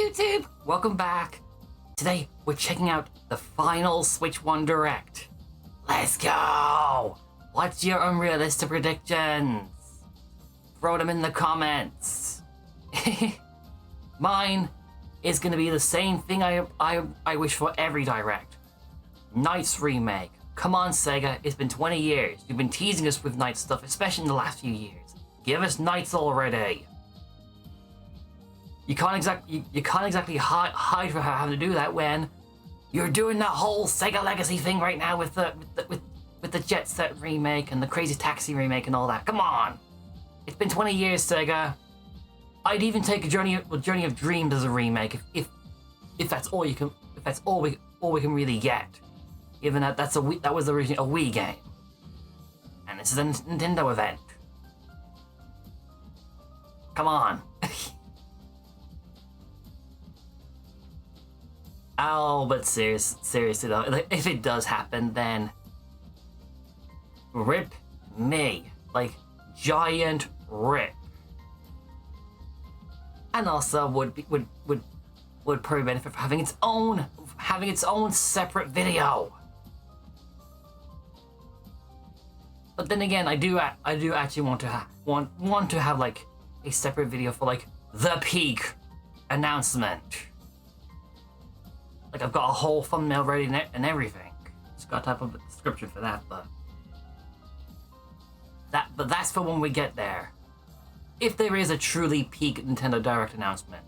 YouTube! Welcome back. Today, we're checking out the final Switch 1 Direct. Let's go! What's your unrealistic predictions? Throw them in the comments. Mine is gonna be the same thing I wish for every Direct. Knights remake. Come on, Sega, it's been 20 years. You've been teasing us with Knights stuff, especially in the last few years. Give us Knights already. You can't exactly hide from having to do that when you're doing that whole Sega Legacy thing right now with the Jet Set remake and the Crazy Taxi remake and all that. Come on, it's been 20 years, Sega. I'd even take a Journey of Dreams as a remake if that's all you can. If that's all we can really get, given that that was originally a Wii game, and this is a Nintendo event. Come on. Oh, but seriously though, if it does happen, then rip me, like giant rip. And also would probably benefit from having its own separate video. But then again, I do actually want to have like a separate video for like the peak announcement. Like, I've got a whole thumbnail ready and everything. Just got to type up a description for that, but that's for when we get there. If there is a truly peak Nintendo Direct announcement.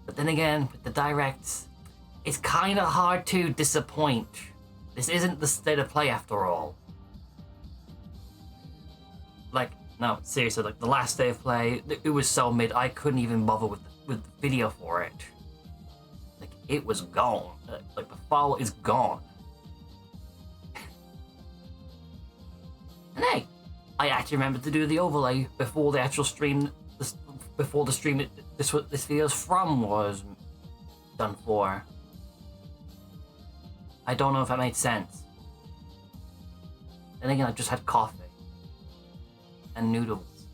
But then again, with the Directs, it's kind of hard to disappoint. This isn't the state of play after all. Like, no, seriously, like the last day of play, it was so mid, I couldn't even bother with the video for it. Like, it was gone. Like, the file is gone. And hey, I actually remembered to do the overlay before the actual stream, before the stream this video's from was done for. I don't know if that made sense. And again, I just had coffee. And noodles.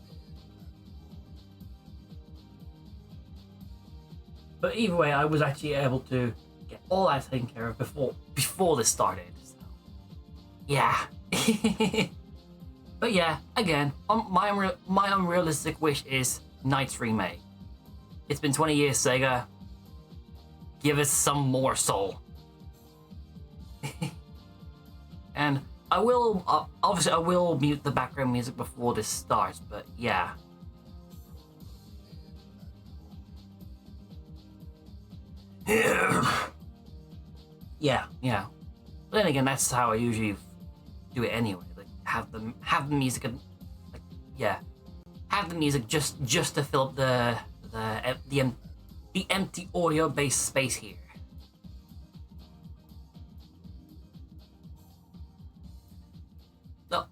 But either way, I was actually able to get all that taken care of before this started. So, yeah. But yeah, again, my unrealistic wish is Knights remake. It's been 20 years, Sega. Give us some more soul. And I will, obviously I will mute the background music before this starts, but yeah. Yeah. But then again, that's how I usually do it anyway. Like, have the music, and, like, yeah. Have the music just to fill up the empty audio-based space here.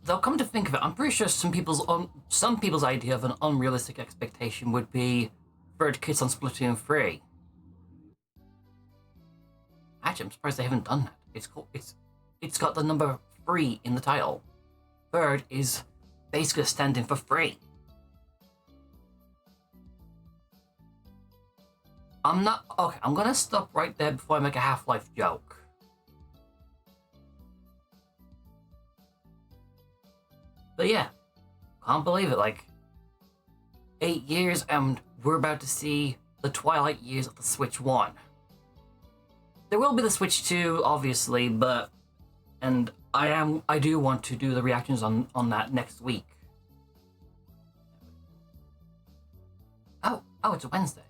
They'll come to think of it, I'm pretty sure some people's idea of an unrealistic expectation would be third kits on Splatoon 3. Actually, I'm surprised they haven't done that. It's got the number 3 in the title. Third is basically standing for free. I'm gonna stop right there before I make a Half-Life joke. But yeah, can't believe it, like 8 years and we're about to see the twilight years of the Switch 1. There will be the Switch 2, obviously, and I do want to do the reactions on that next week. Oh, it's a Wednesday.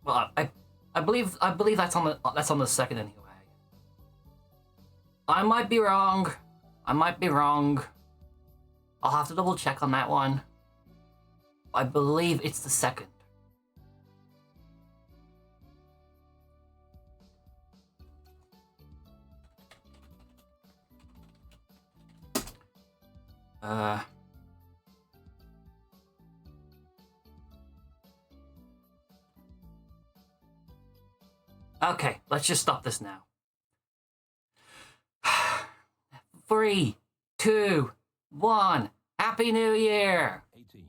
Well, I believe that's on the 2nd anyway. I might be wrong. I'll have to double check on that one. I believe it's the 2nd. Okay, let's just stop this now. 3, 2, 1. Happy New Year! 18,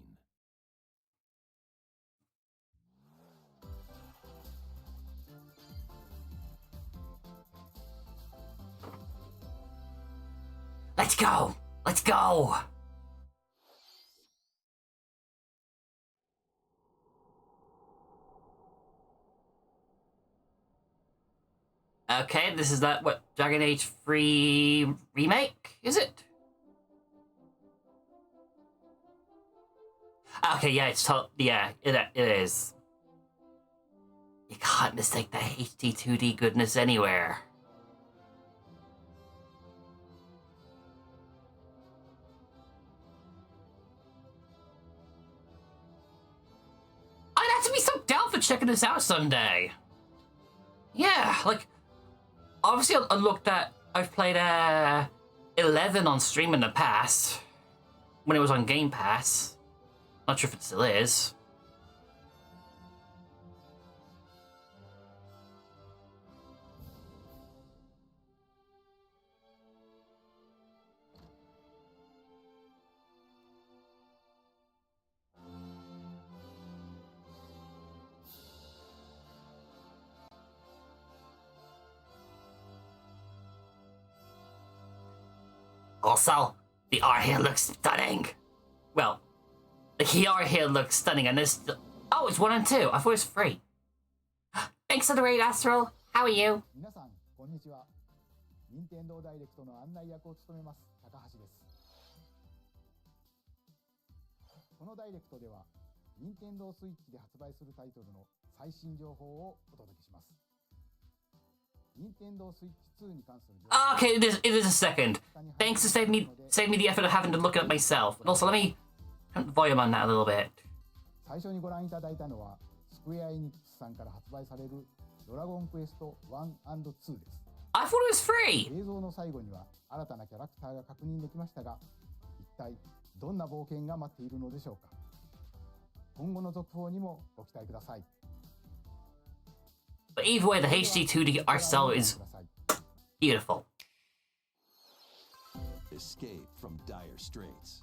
Let's go! Let's go! Okay, this is that, what, Dragon Age 3 remake, is it? Okay, yeah, it is. You can't mistake the HD 2D goodness anywhere. I'd have to be so down for checking this out someday. Yeah, like, obviously I've played 11 on stream in the past, when it was on Game Pass. Not sure if it still is. Also, the art here looks stunning. Well, the art here looks stunning, and this. Oh, it's 1 and 2. I thought it was 3. Thanks for the raid, Astral. How are you? 皆さん、こんにちは。任天堂ダイレクトの案内役を務めます高橋です。このダイレクトでは、任天堂スイッチで発売するタイトルの最新情報をお届けします。任天堂スイッチ2に関する情報。 Okay, it is a second. Thanks to save me the effort of having to look it up myself. And also, let me turn the volume on that a little bit. 最初にご覧いただいたのは、スクエアエニックスさんから発売されるドラゴンクエスト1&2です。I thought it was free! 映像の最後には新たなキャラクターが確認できましたが、一体どんな冒険が待っているのでしょうか。今後の続報にもご期待ください。 But either way, the HD 2D art style is beautiful. Escape from dire straits.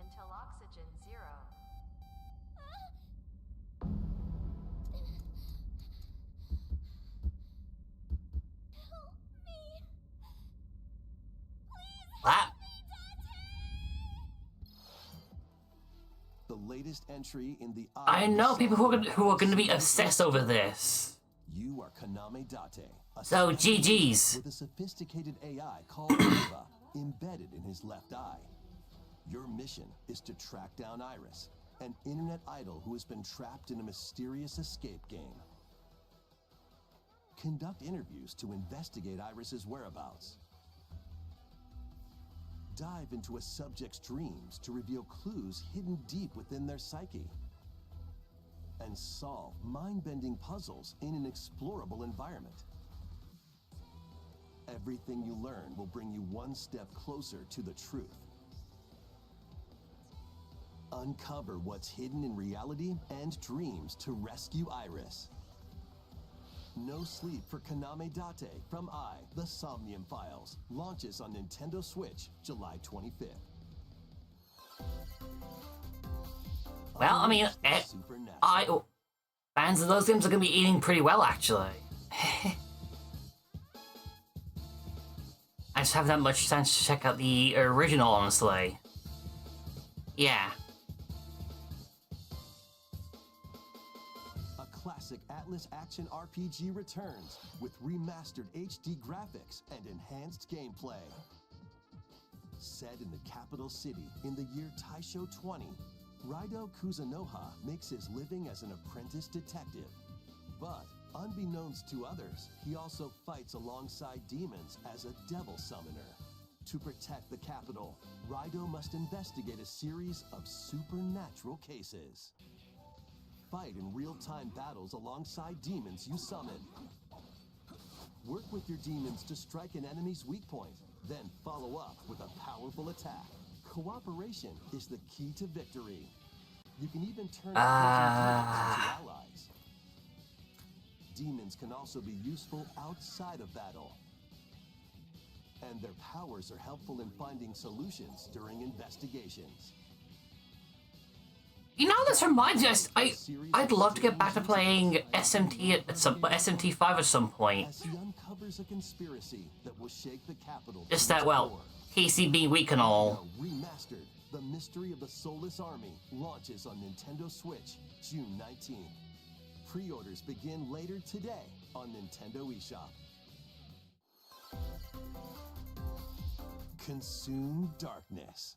Until oxygen 0. What? The latest entry in the I know people who are going to be obsessed over this. You are Kaname Date, So GG's. with a sophisticated AI called Eva embedded in his left eye. Your mission is to track down Iris, an internet idol who has been trapped in a mysterious escape game. Conduct interviews to investigate Iris's whereabouts. Dive into a subject's dreams to reveal clues hidden deep within their psyche. And solve mind-bending puzzles in an explorable environment. Everything you learn will bring you one step closer to the truth. Uncover what's hidden in reality and dreams to rescue Iris. No Sleep for Kaname Date from The Somnium Files launches on Nintendo Switch July 25th. Well, I mean, fans of those games are going to be eating pretty well, actually. I just haven't had much chance to check out the original, honestly. Yeah. Classic Atlas action RPG returns with remastered HD graphics and enhanced gameplay. Set in the capital city in the year Taisho 20, Raido Kuzunoha makes his living as an apprentice detective. But unbeknownst to others, he also fights alongside demons as a devil summoner. To protect the capital, Raido must investigate a series of supernatural cases. Fight in real-time battles alongside demons you summon. Work with your demons to strike an enemy's weak point, then follow up with a powerful attack. Cooperation is the key to victory. You can even turn demons into allies. Demons can also be useful outside of battle. And their powers are helpful in finding solutions during investigations. You know, this reminds me. I'd love to get back to playing SMT at some SMT5 at some point. As he uncovers a conspiracy that will shake the capital. Just that, well, Casey being weak and all. Now remastered, The Mystery of the Soulless Army launches on Nintendo Switch June 19th. Pre-orders begin later today on Nintendo eShop. Consume darkness.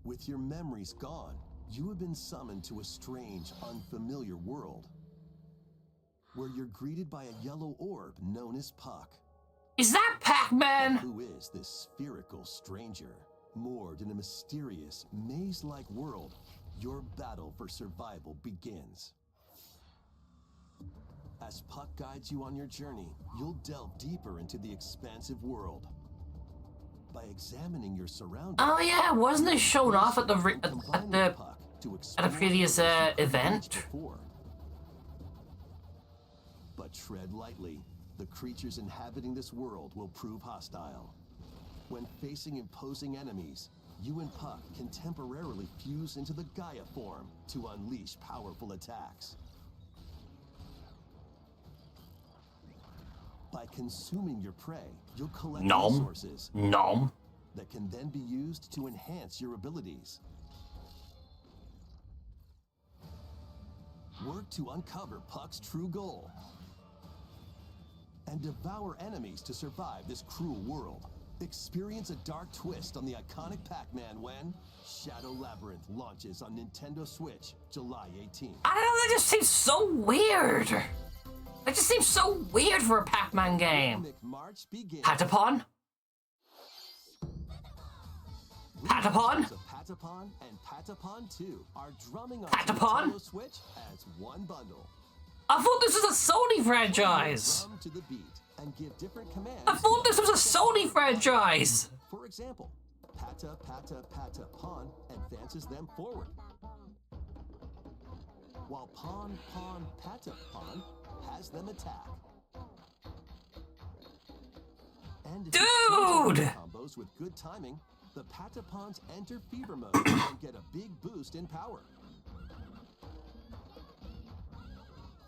With your memories gone, you have been summoned to a strange, unfamiliar world, where you're greeted by a yellow orb known as Puck. Is that Pac-Man? Who is this spherical stranger? Moored in a mysterious, maze-like world, your battle for survival begins. As Puck guides you on your journey, you'll delve deeper into the expansive world. By examining your surroundings. Oh yeah, wasn't it shown off at the previous event? But tread lightly. The creatures inhabiting this world will prove hostile. When facing imposing enemies, you and Puck can temporarily fuse into the Gaia form to unleash powerful attacks. By consuming your prey, you'll collect resources that can then be used to enhance your abilities. Work to uncover Puck's true goal and devour enemies to survive this cruel world. Experience a dark twist on the iconic Pac-Man when Shadow Labyrinth launches on Nintendo Switch July 18th. I don't know, that just seems so weird. That just seems so weird for a Pac-Man game. Patapon? Patapon? Patapon and Patapon 2 are drumming on Patapon? Nintendo Switch as one bundle. I thought this was a Sony franchise. Drum to the beat and give different commands. I thought this was a Sony franchise. For example, Patapon advances them forward, while Patapon has them attack. And if you Dude! combos with good timing, the Patapons enter fever mode and get a big boost in power.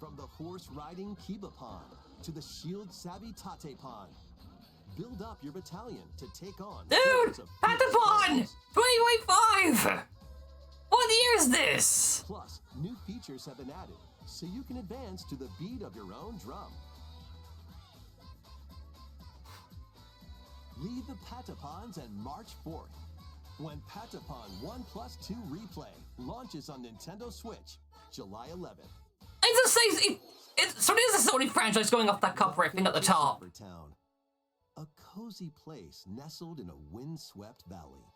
From the horse-riding Kibapon to the shield-savvy Tatepon, build up your battalion to take on. Dude! Patapon! 2025! What year is this? Plus, new features have been added, so you can advance to the beat of your own drum. Lead the Patapons and march forth when Patapon 1+2 Replay launches on Nintendo Switch July 11th. It just says so it is a Sony franchise going off that copyright thing at the top. Town, a cozy place nestled in a windswept valley.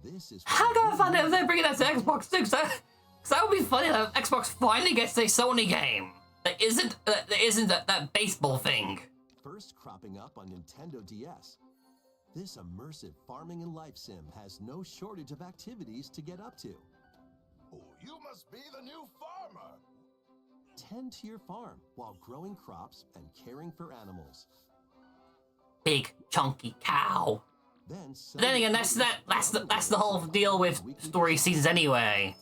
This is How do I find out if they're bringing that to Xbox too? Because that would be funny if Xbox finally gets a Sony game that isn't that baseball thing. First cropping up on Nintendo DS. This immersive farming and life sim has no shortage of activities to get up to. Oh, you must be the new farmer. Tend to your farm while growing crops and caring for animals. Big chunky cow. But then again, that's the whole deal with story seasons anyway.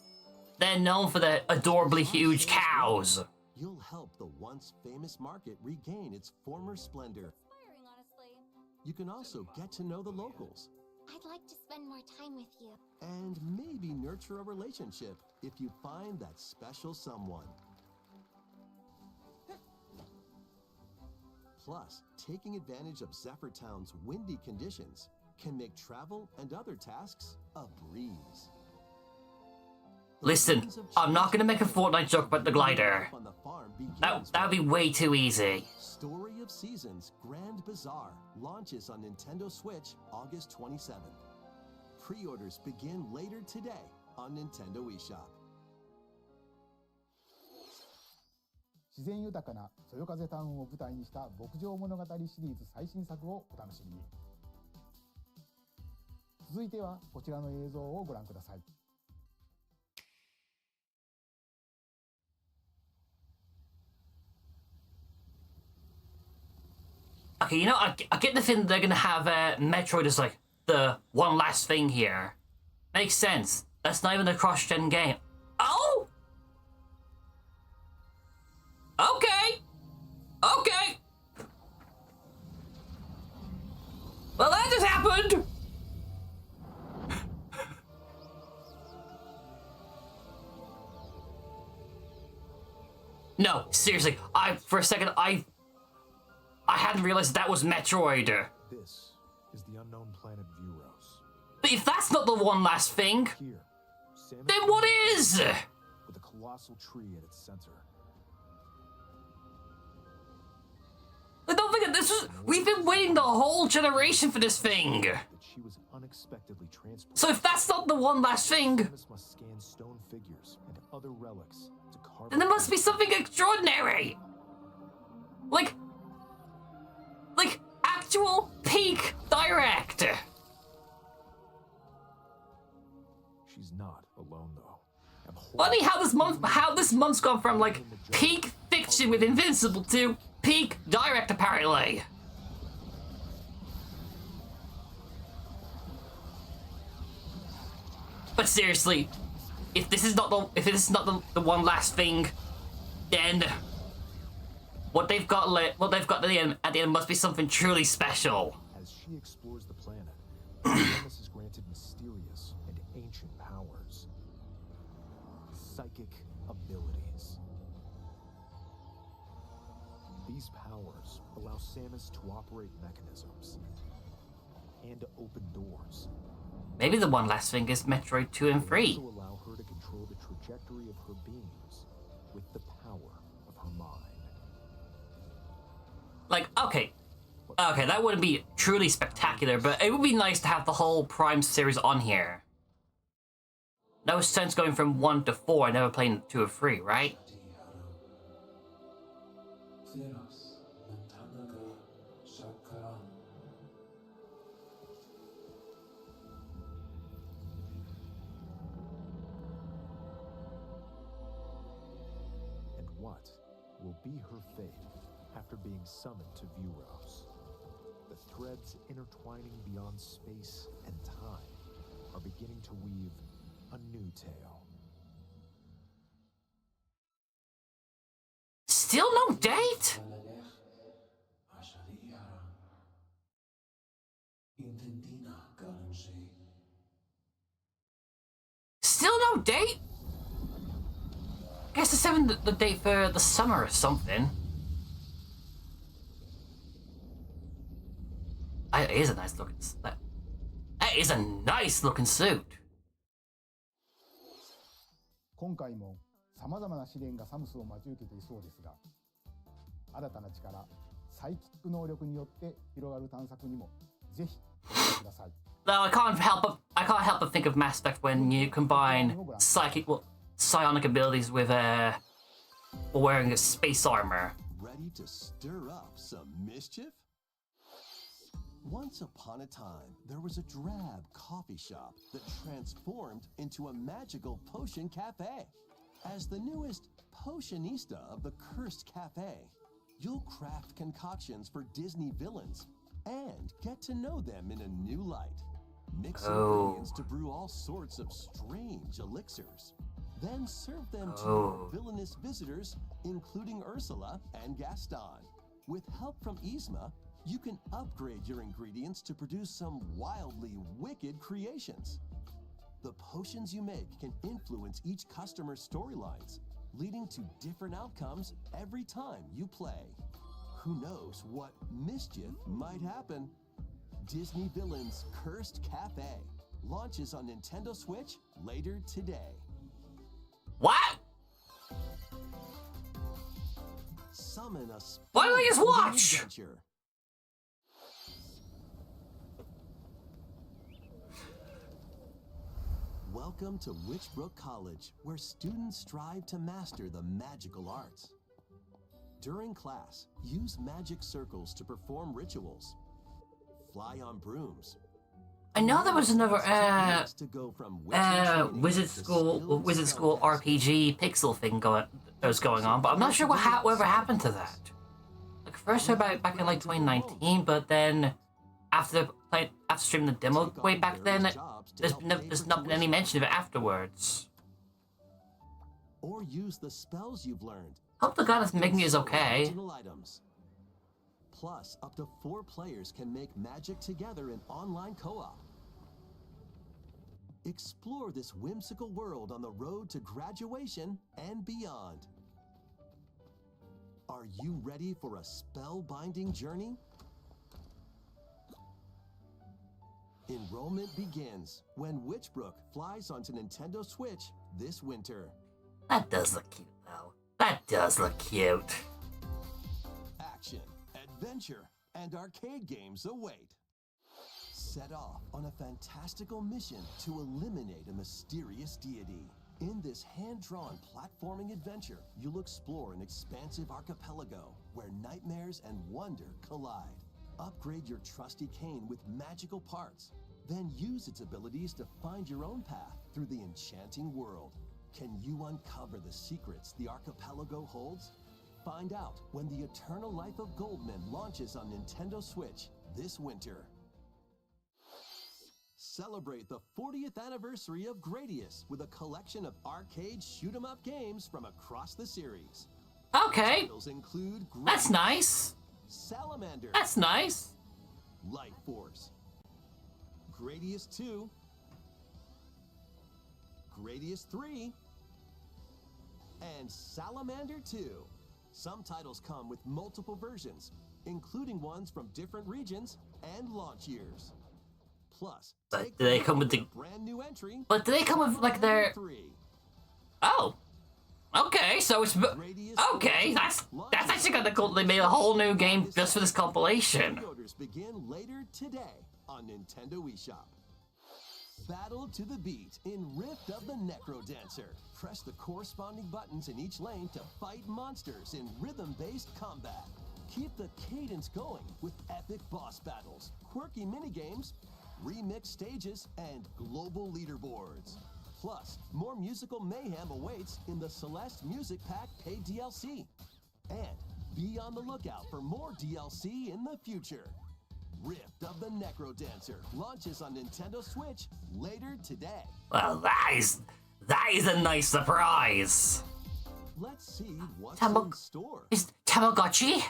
They're known for the adorably huge cows. You'll help the once famous market regain its former splendor. Inspiring, honestly. You can also get to know the locals I'd like to spend more time with you. and maybe nurture a relationship if you find that special someone. Plus, taking advantage of Zephyr Town's windy conditions can make travel and other tasks a breeze. Listen, I'm not gonna make a Fortnite joke about the glider. On the farm That'd be way too easy. Story of Seasons Grand Bazaar launches on Nintendo Switch August 27th. Pre-orders begin later today on Nintendo eShop. 自然豊かなそよ風タウンを舞台にした牧場物語シリーズ最新作をお楽しみに。続いてはこちらの映像をご覧ください。Okay, you know, I get the feeling they're gonna have Metroid as like the one last thing here. Makes sense. That's not even a cross-gen game. Oh! Okay! Okay! Well, that just happened! No, seriously, for a second, I hadn't realized that was Metroid. This is the unknown planet Vuros. But if that's not the one last thing, Here, Samus then what is? with a colossal tree at its center. I don't think this was. We've been waiting the whole generation for this thing. That she was unexpectedly transported. So if that's not the one last thing, Samus must scan stone figures and other relics to carve. then there must be something extraordinary. Like actual peak direct. She's not alone though. Funny how this month's gone from like peak fiction with Invincible to peak direct apparently. But seriously, if this is not the one last thing, then what they've got at the end must be something truly special. As she explores the planet, Samus is granted mysterious and ancient powers. Psychic abilities. These powers allow Samus to operate mechanisms and to open doors. Maybe the one last thing is Metroid 2 and 3. Also allow her to control the trajectory of her beams with the power of her mind. Like, okay, that wouldn't be truly spectacular, but it would be nice to have the whole Prime series on here. No sense going from 1 to 4 and never playing 2 or 3, right? And what will be her fate after being summoned to Vuros? The threads intertwining beyond space and time are beginning to weave a new tale. Still no date? Still no date? Guess they're saving the date for the summer or something. That is a nice looking. That is a nice looking suit. 今回もさまざまな試練がサムスを待ち受けていそうですが、新たな力、サイキック能力によって広がる探索にもぜひご覧ください。Though I can't help but think of Mass Effect when you combine psionic abilities with wearing a space armor. Ready to stir up some mischief? Once upon a time, there was a drab coffee shop that transformed into a magical potion cafe. As the newest potionista of the Cursed Cafe, you'll craft concoctions for Disney villains and get to know them in a new light. Mix ingredients to brew all sorts of strange elixirs. Then serve them to your villainous visitors, including Ursula and Gaston. With help from Yzma, you can upgrade your ingredients to produce some wildly wicked creations. The potions you make can influence each customer's storylines, leading to different outcomes every time you play. Who knows what mischief might happen? Disney Villains Cursed Cafe launches on Nintendo Switch later today. What? Summon a Why don't I just watch? adventure. Welcome to Witchbrook College, where students strive to master the magical arts. During class, use magic circles to perform rituals. Fly on brooms. I know there was another To go from Wizard School RPG pixel thing that was going on, but I'm not sure whatever happened to that. Like first I heard about it back in like 2019, but then after streaming the demo way back then, there's not been any mention of it afterwards. Or use the spells you've learned. Hope the goddess making is okay. Original items. Plus, up to 4 players can make magic together in online co-op. Explore this whimsical world on the road to graduation and beyond. Are you ready for a spellbinding journey? Enrollment begins when Witchbrook flies onto Nintendo Switch this winter. That does look cute, though. That does look cute. Action, adventure, and arcade games await. Set off on a fantastical mission to eliminate a mysterious deity. In this hand-drawn platforming adventure, you'll explore an expansive archipelago where nightmares and wonder collide. Upgrade your trusty cane with magical parts, then use its abilities to find your own path through the enchanting world. Can you uncover the secrets the archipelago holds? Find out when the Eternal Life of Goldman launches on Nintendo Switch this winter. Celebrate the 40th anniversary of Gradius with a collection of arcade shoot-'em-up games from across the series. Okay, Titles include that's nice. Salamander, That's nice. Light Force, Gradius 2, Gradius 3, and Salamander 2. Some titles come with multiple versions, including ones from different regions and launch years. Plus, But do they come with the brand new entry? But do they come with like their? 3. Oh, okay. So it's okay. That's actually kind of cool. They made a whole new game just for this compilation. Pre-orders begin later today on Nintendo eShop. Battle to the beat in Rift of the Necrodancer. Press the corresponding buttons in each lane to fight monsters in rhythm-based combat. Keep the cadence going with epic boss battles, quirky minigames, remix stages, and global leaderboards. Plus, more musical mayhem awaits in the Celeste Music Pack paid DLC. And be on the lookout for more DLC in the future. Rift of the Necrodancer launches on Nintendo Switch later today. Well, that is a nice surprise. Let's see what's Tamag- in store. Is Tamagotchi?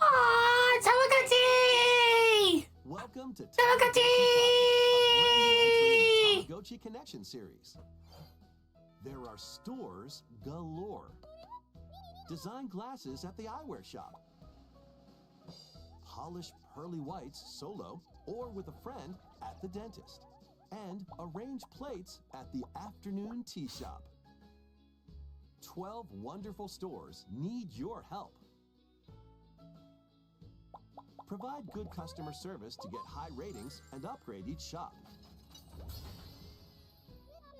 Ah, Tamagotchi! Welcome to Tamagotchi! a brand new entry in the Tamagotchi Connection series. There are stores galore. Design glasses at the eyewear shop. Polish pearly whites solo or with a friend at the dentist. And arrange plates at the afternoon tea shop. 12 wonderful stores need your help. Provide good customer service to get high ratings and upgrade each shop.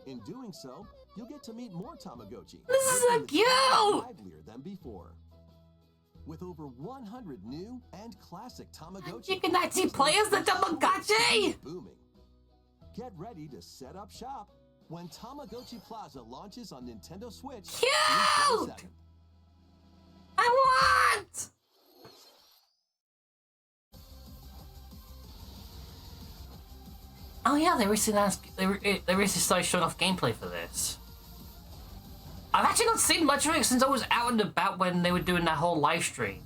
In doing so, you'll get to meet more Tamagotchi. This is so making the cute! series livelier than before. With over 100 new and classic Tamagotchi, You can actually play as the Tamagotchi! booming. Get ready to set up shop when Tamagotchi Plaza launches on Nintendo Switch. Cute! June 27th. I want! Oh yeah, they recently started showing off gameplay for this. I've actually not seen much of it since I was out and about when they were doing that whole live stream.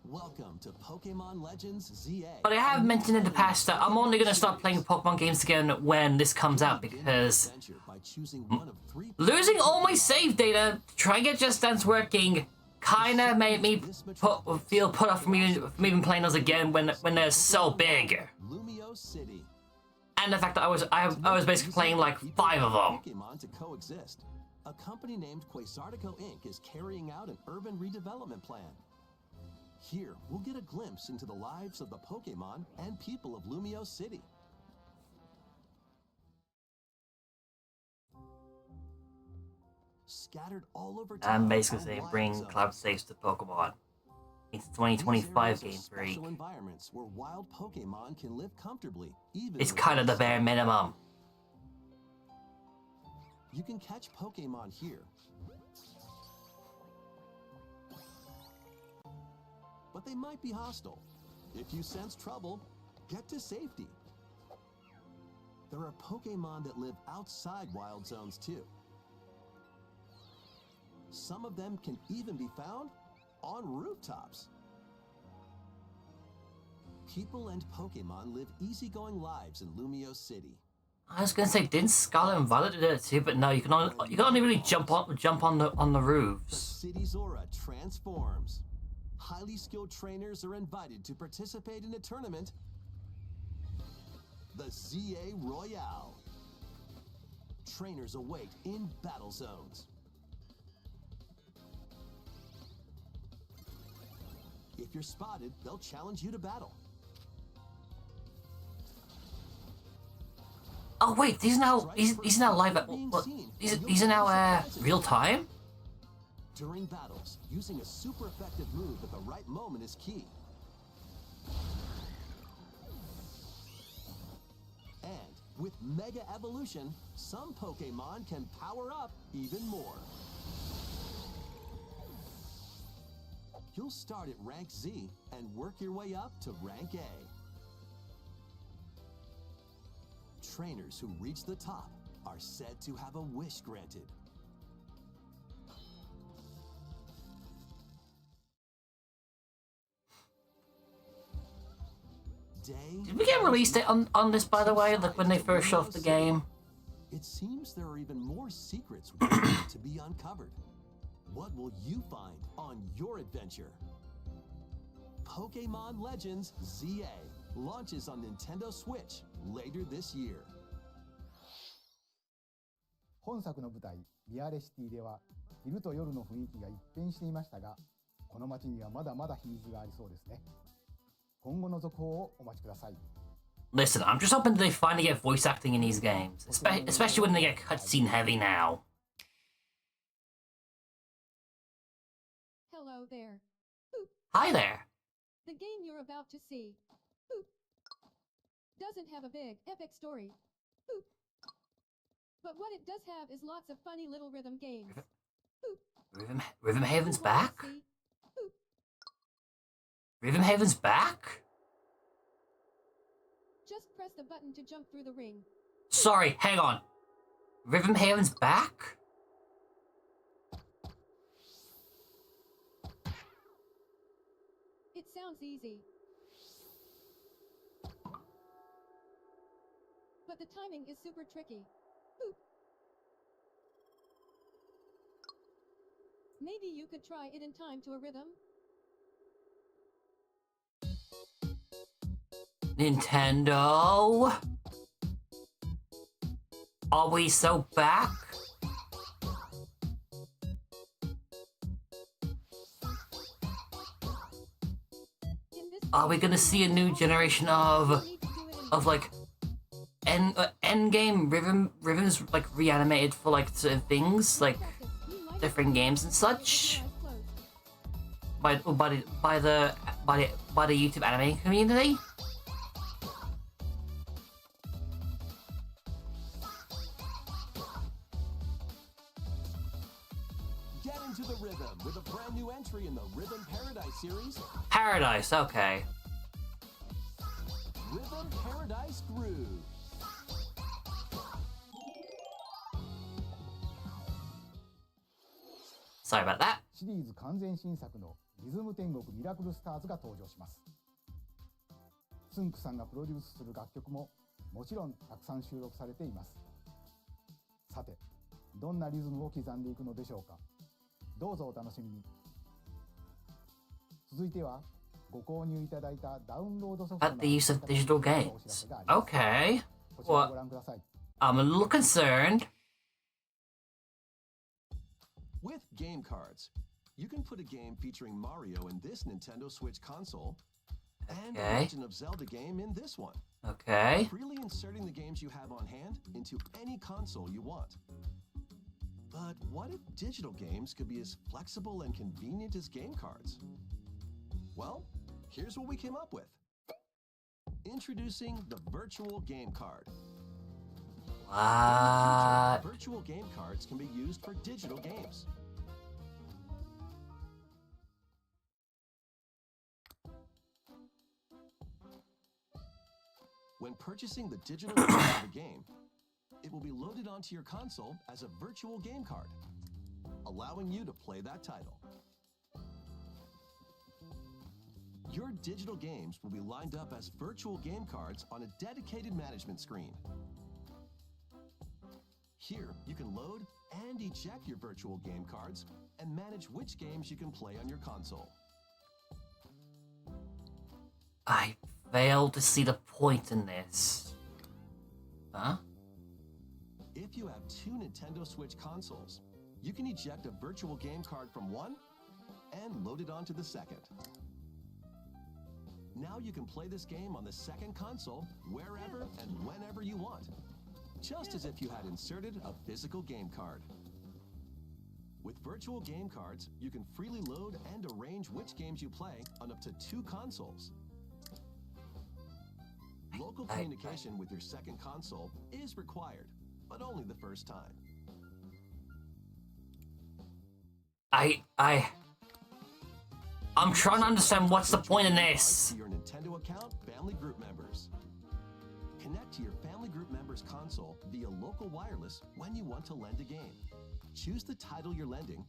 Welcome to Pokemon Legends ZA. But I have mentioned in the past that I'm only gonna start playing Pokemon games again when this comes out because By choosing one of 3 losing all my save data to try and get Just Dance working kinda made me feel put off from even playing those again when they're so big. Lumio City. And the fact that I was basically playing like 5 of them. Pokemon to coexist. A company named Quasartico Inc. is carrying out an urban redevelopment plan. Here, we'll get a glimpse into the lives of the Pokemon and people of Lumio City. Scattered all over town. I'm basically are saying wild bring zones. cloud saves to Pokemon. It's These 2025 areas are Game Freak. special environments where wild Pokemon can live comfortably, even It's with kind of the less bare minimum. You can catch Pokemon here. but they might be hostile. If you sense trouble, get to safety. There are Pokemon that live outside wild zones too. Some of them can even be found on rooftops. People and Pokemon live easygoing lives in Lumio City. I was gonna say, didn't Scarlet and Violet do that too? But no, you can only really jump on the The roofs. city's aura transforms. Highly skilled trainers are invited to participate in a tournament, the ZA Royale. Trainers await in battle zones. If you're spotted, they'll challenge you to battle. Oh wait, he's now live at he's now real time. During battles, using a super effective move at the right moment is key. And with Mega Evolution, some Pokemon can power up even more. You'll start at rank Z and work your way up to rank A. Trainers who reach the top are said to have a wish granted. Did we get released on this, by the way, like when they first showed off the game? It seems there are even more secrets waiting to be uncovered. What will you find on your adventure? Pokemon Legends ZA launches on Nintendo Switch later this year. 本作の舞台リアレシティでは昼と夜の雰囲気が一変していましたが、この街にはまだまだ秘密がありそうですね。今後の続報をお待ちください。 Listen, I'm just hoping that they finally get voice acting in these games, especially when they get cutscene heavy now. Hello there. Hi there. The game you're about to see doesn't have a big, epic story. But what it does have is lots of funny little rhythm games. Rhythm Haven's back? Rhythm Haven's back? Just press the button to jump through the ring. Sorry, hang on. Rhythm Haven's back? It sounds easy. But the timing is super tricky. Maybe you could try it in time to a rhythm? Nintendo? Are we so back? Are we gonna see a new generation of like end game rhythms like reanimated for like certain things like different games and such by the YouTube anime community? Get into the rhythm with a brand new entry in the Rhythm Paradise series. Paradise, okay. Rhythm Paradise Groove. Sorry about that. シリーズ完全新作のリズム天国ミラクルスターズが登場します。つんくさんがプロデュースする楽曲ももちろんたくさん収録されています。さて、どんなリズムを刻んでいくのでしょうか。どうぞお楽しみに。続いてはご購入いただいたダウンロードソフト At the use of digital games. Okay. こちらをご覧ください。I'm a little concerned. With game cards, you can put a game featuring Mario in this Nintendo Switch console and a Okay. Legend of Zelda game in this one. Okay. Freely inserting the games you have on hand into any console you want. But what if digital games could be as flexible and convenient as game cards? Well, here's what we came up with. Introducing the virtual game card. What? Virtual game cards can be used for digital games. purchasing the digital version of the game, it will be loaded onto your console as a virtual game card, allowing you to play that title. Your digital games will be lined up as virtual game cards on a dedicated management screen. Here, you can load and eject your virtual game cards and manage which games you can play on your console. I fail to see the point in this. Huh? If you have two Nintendo Switch consoles, you can eject a virtual game card from one and load it onto the second. Now you can play this game on the second console wherever and whenever you want, just as if you had inserted a physical game card. With virtual game cards, you can freely load and arrange which games you play on up to two consoles. Local communication with your second console is required, but only the first time. I'm trying to understand what's the point in this. To your Nintendo account, family group members. Connect to your family group members' console via local wireless when you want to lend a game. Choose the title you're lending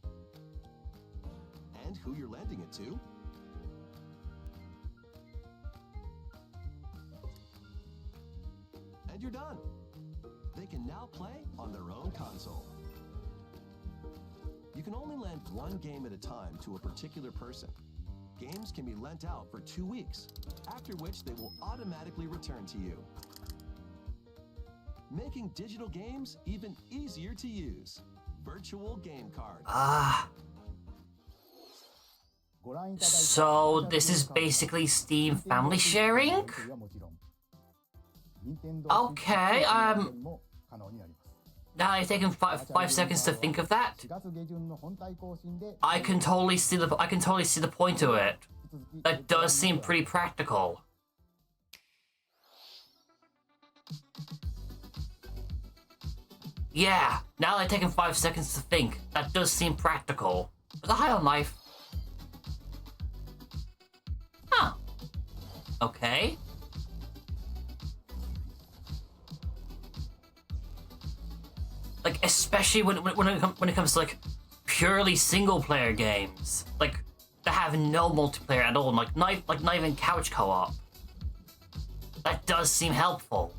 and who you're lending it to. And you're done. They can now play on their own console. You can only lend one game at a time to a particular person. Games can be lent out for 2 weeks, after which they will automatically return to you. Making digital games even easier to use. Virtual game cards. So this is basically Steam family sharing? Okay, now I've taken five seconds to think of that. I can totally see the point to it. That does seem pretty practical. Yeah, now I've taken 5 seconds to think. That does seem practical. With a high on life. Huh. Okay. Like, especially when it comes to, like, purely single-player games. Like, that have no multiplayer at all. Like, not even couch co-op. That does seem helpful.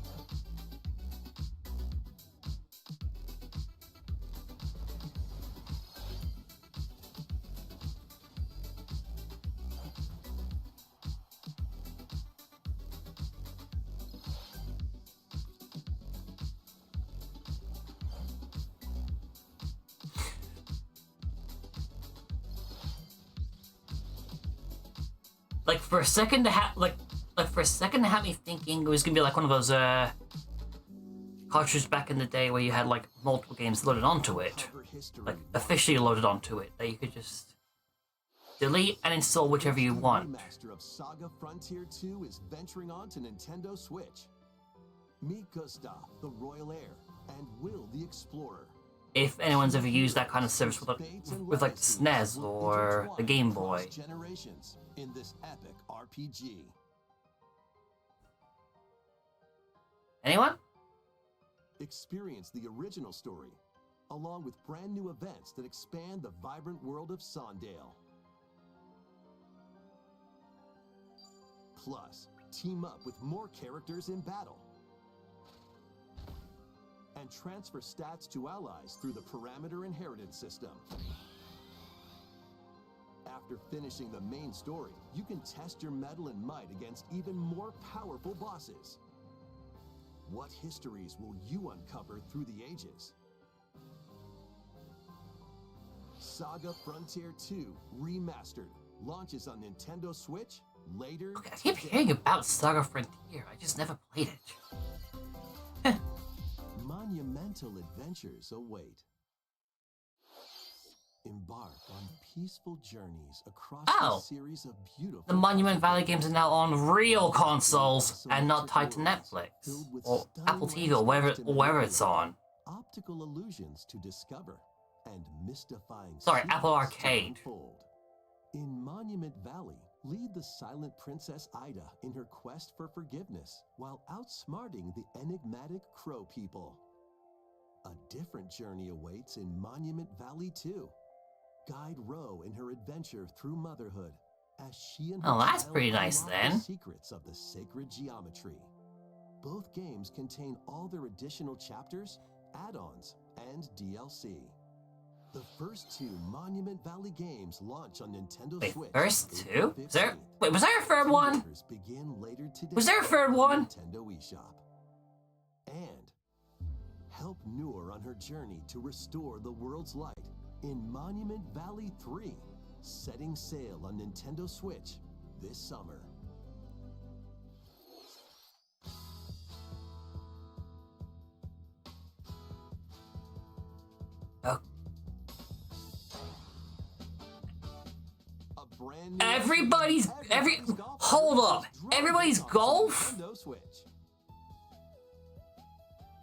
Like for a second to have me thinking it was gonna be like one of those cartridges back in the day where you had like multiple games loaded onto it, like officially loaded onto it, that you could just delete and install whichever you want. Remaster of Saga Frontier 2 is venturing on to Nintendo Switch. Meet Gustav, the Royal Heir, and Will, the Explorer. If anyone's ever used that kind of service with like the SNES or the Game Boy. Generations in this epic RPG. Anyone? Experience the original story, along with brand new events that expand the vibrant world of Sondale. Plus, team up with more characters in battle. And transfer stats to allies through the parameter inheritance system. After finishing the main story, you can test your mettle and might against even more powerful bosses. What histories will you uncover through the ages? Saga Frontier 2 Remastered launches on Nintendo Switch later Okay, I keep hearing about Saga Frontier. I just never played it. Monumental adventures await. Embark on peaceful journeys across a series of beautiful... The Monument Valley games are now on real consoles and not tied to Netflix or Apple TV or wherever it's on. Optical illusions to discover and mystifying... Sorry, secrets Apple to Arcade. unfold. In Monument Valley, Lead the silent Princess Ida in her quest for forgiveness while outsmarting the enigmatic Crow people. A different journey awaits in Monument Valley 2. Guide Ro in her adventure through motherhood as she and her Oh, that's child pretty nice unlock then. the secrets of the sacred geometry. Both games contain all their additional chapters, add-ons, and DLC. The first two Monument Valley games launch on Nintendo Wait, Switch. first April two? Was there 15th. was there a third one? Pre-orders begin later today Was there a third on one? Nintendo eShop. And help Noor on her journey to restore the world's light in Monument Valley 3, setting sail on Nintendo Switch this summer. Oh, A brand new everybody's golf hold up. is dropping Everybody's on golf? Nintendo Switch.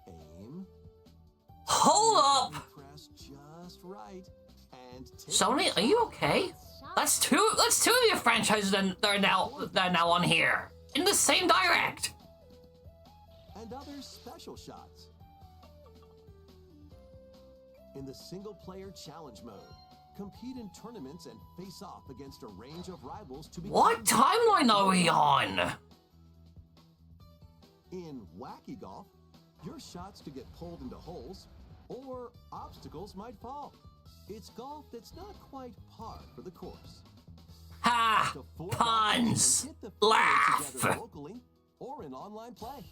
Aim. Hold up. Press just right and take Sony, are you okay? That's two of your franchises that are now on here. In the same direct. and other special shots. In the single-player challenge mode, compete in tournaments and face off against a range of rivals to become... What timeline are we on? In Wacky Golf, your shots could get pulled into holes, or obstacles might fall. It's golf that's not quite par for the course. Ha! To four Puns! balls and hit the fairway Laugh! together locally or in online play.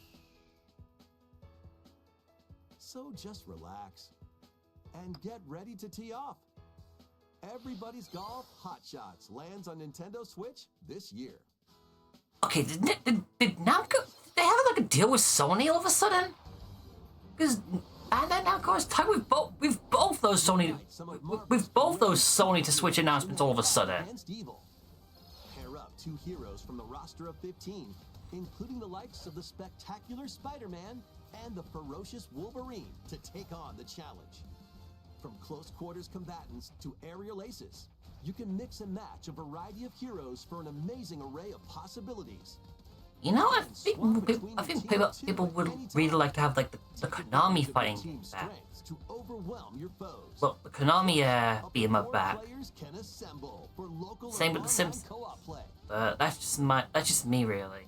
So just relax and get ready to tee off. Everybody's Golf Hot Shots lands on Nintendo Switch this year. Okay, did Namco... Did they have like a deal with Sony all of a sudden? Because... And then Namco has tied with both those Sony... With both those Sony to Switch announcements all of a sudden. Against evil. Pair up two heroes from the roster of 15, including the likes of the spectacular Spider-Man and the ferocious Wolverine to take on the challenge. From close quarters combatants to aerial aces, you can mix and match a variety of heroes for an amazing array of possibilities. You know, I think people would really like to have like the Konami fighting game back. To overwhelm your foes. Well, the Konami beat 'em up back. Players can assemble for local Same with or The Sims. online co-op play. That's just me really.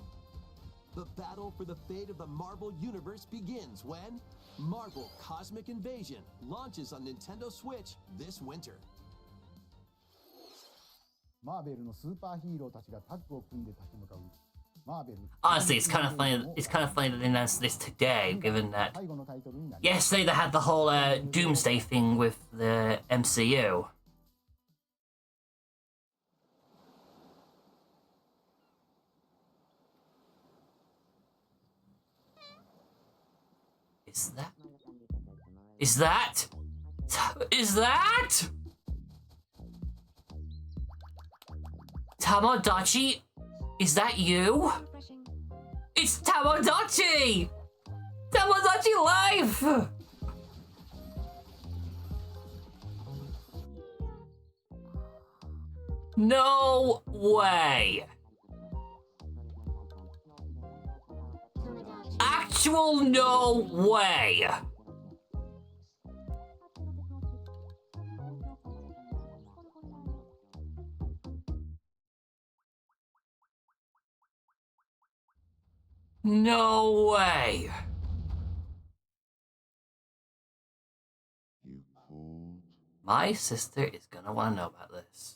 The battle for the fate of the Marvel Universe begins when Marvel Cosmic Invasion launches on Nintendo Switch this winter. マーベルのスーパーヒーローたちがタッグを組んで立ち向かう Honestly, it's kind of funny. It's kind of funny that they announced this today, given that yesterday they had the whole Doomsday thing with the MCU. Is that? Is that? Is that? Tamagotchi? Is that you? Refreshing. It's Tamagotchi! Tamagotchi Life! No way! Actual no way! No way! You pulled. My sister is gonna wanna know about this.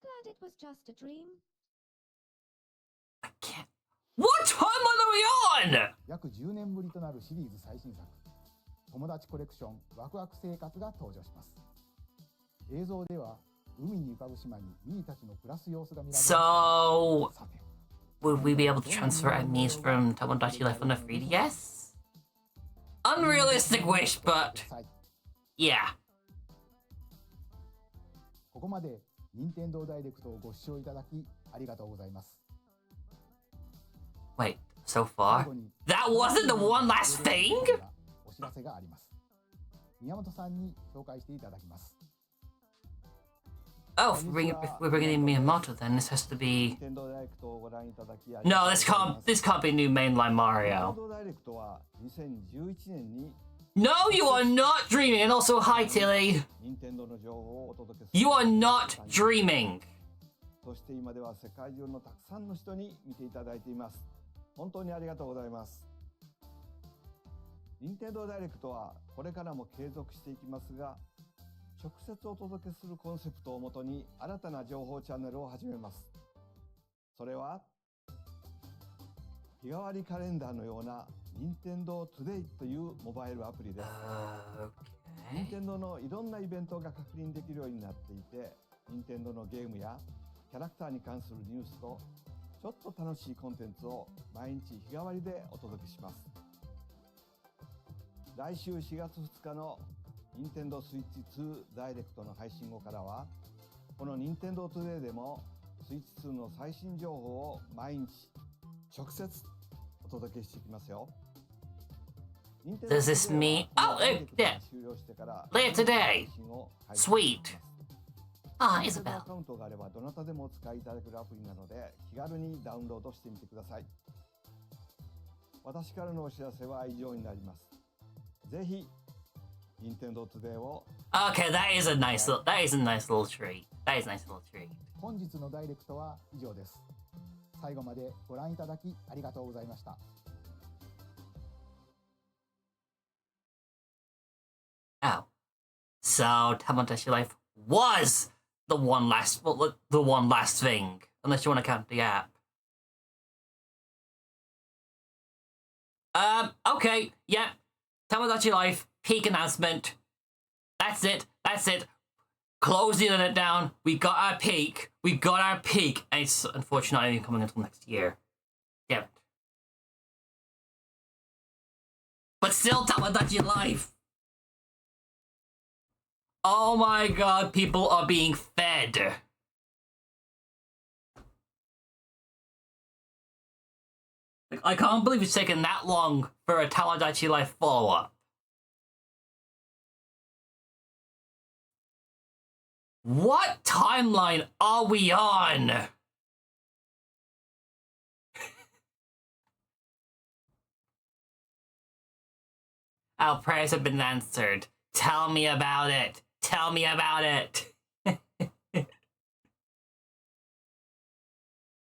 Glad it was just a dream. I can't. What timeline are we on?! 約10年ぶりとなるシリーズ最新作友達コレクションワクワク生活が登場します。映像では海に浮かぶ島にミーたちの暮らす様子が見られます。 So, さて would we be able to transfer enemies from Tamagotchi Life on the 3DS? Unrealistic wish, but はい yeah. ここまで任天堂ダイレクトをご視聴いただきありがとうございます。 Wait, so far? 最後に That wasn't the one last thing?! お知らせがあります。宮本さんに紹介していただきます。Oh, if we're bringing in Miyamoto, then this has to be. No, this can't be new mainline Mario. No, you are not dreaming. And also, hi Tilly. You are not dreaming. そして今では世界中のたくさんの人に見ていただいています。本当にありがとうございます。任天堂ダイレクトはこれからも継続していきますが、直接お届けするコンセプトをもとに新たな情報チャンネルを始めます。それは日替わりカレンダーのような任天堂トゥデイというモバイルアプリです。任天堂のいろんなイベントが確認できるようになっていて、任天堂のゲームやキャラクターに関するニュースとちょっと楽しいコンテンツを毎日日替わりでお届けします。来週4月2日の任天堂スイッチ2ダイレクトの配信後からは、この任天堂トゥデイでもスイッチ2の最新情報を毎日直接お届けしていきますよ。Does this mean? Oh, yeah. Later today. Sweet. Ah, Isabel. アカウントがあればどなたでもお使いいただけるアプリなので気軽にダウンロードしてみてください。私からのお知らせは以上になります。ぜひ任天堂トゥデイを。Okay, that is a nice little treat. That is a nice little treat. 本日のダイレクトは以上です。最後までご覧いただきありがとうございました。Oh, so Tamagotchi Life was the one last thing, unless you want to count the app. Okay, yeah, Tamagotchi Life peak announcement. That's it. Closing it down. We got our peak, and it's unfortunately not coming until next year. Damn it. But still, Tamagotchi Life. Oh my god, people are being fed. Like, I can't believe it's taken that long for a Tamagotchi Life follow-up. What timeline are we on? Our prayers have been answered. Tell me about it. Tell me about it.